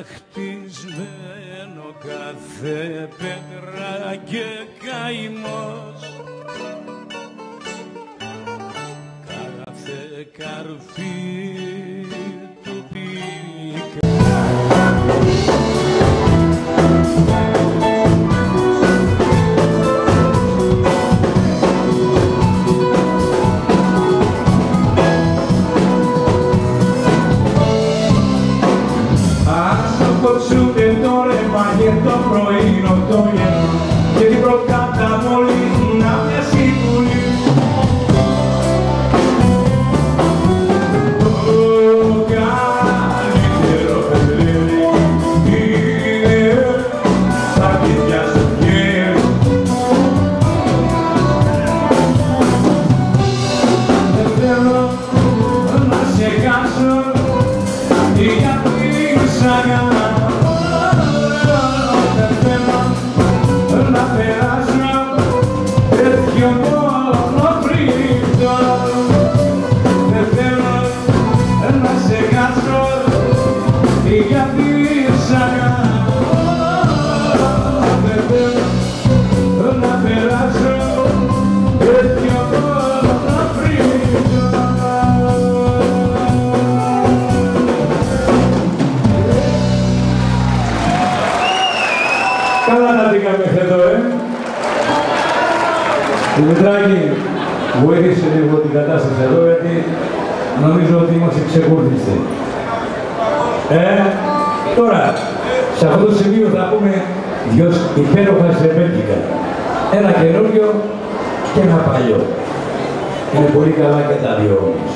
Χτισμένο κάθε πέτρα και καημός, κάθε καρφί του πήκα. Και το πρωινό το γερό και την προκαταβολή να με συμβουλή. Το καλύτερο παιδί είναι τα παιδιά στο χέρι. Δεν θέλω να σε χάσω γιατί σ' αγαπώ. Δημητράκη, βοήθησε λίγο την κατάσταση εδώ, γιατί νομίζω ότι είμαστε ξεκούρδιστοι. Τώρα, σε αυτό το σημείο θα πούμε δυο υπέροχα σερβέτικα. Ένα καινούριο και ένα παλιό. Είναι πολύ καλά και τα δύο όμως.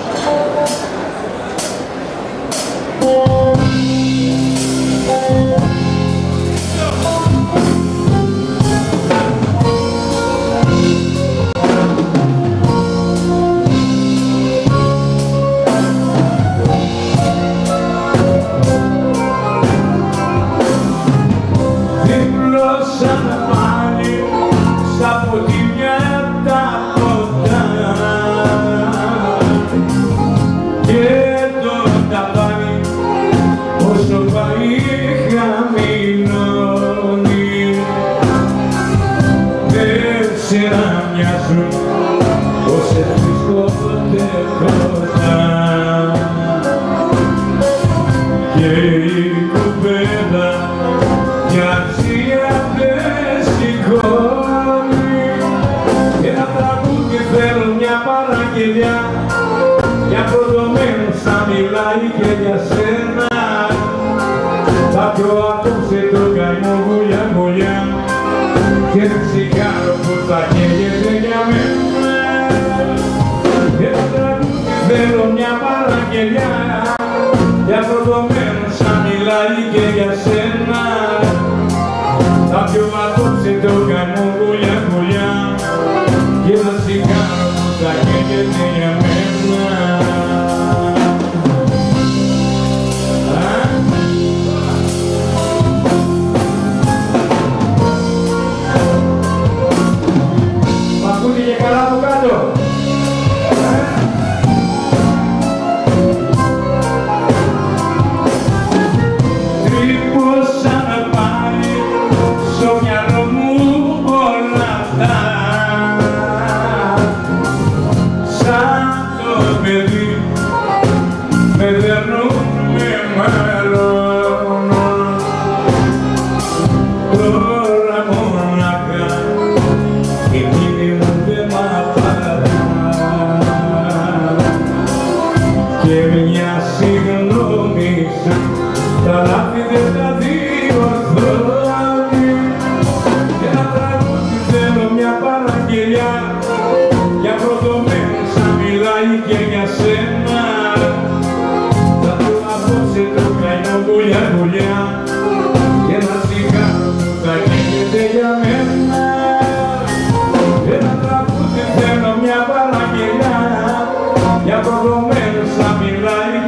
Για προδομένους θα μιλάει και για σένα. Θα πιω απόψε το καημό γουλιά γουλιά και το τσιγάρο που θα καίγεται για μένα. Ένα τραγούδι θέλω μια παραγγελιά. Για προδομένους θα μιλάει και για σένα. Θα πιω απόψε το καημό γουλιά γουλιά και το τσιγάρο που θα καίγεται για μένα.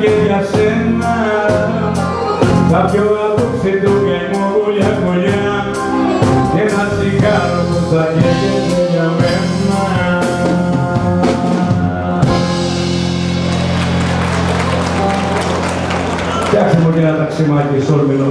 και για σένα. Θα πιω απόψε το καημό γουλιά-γουλιά και ένα τσιγάρο που θα καίγεται για μένα. Φτιάξτε μου και ένα ταξιμάκι, σόλ μιλώ,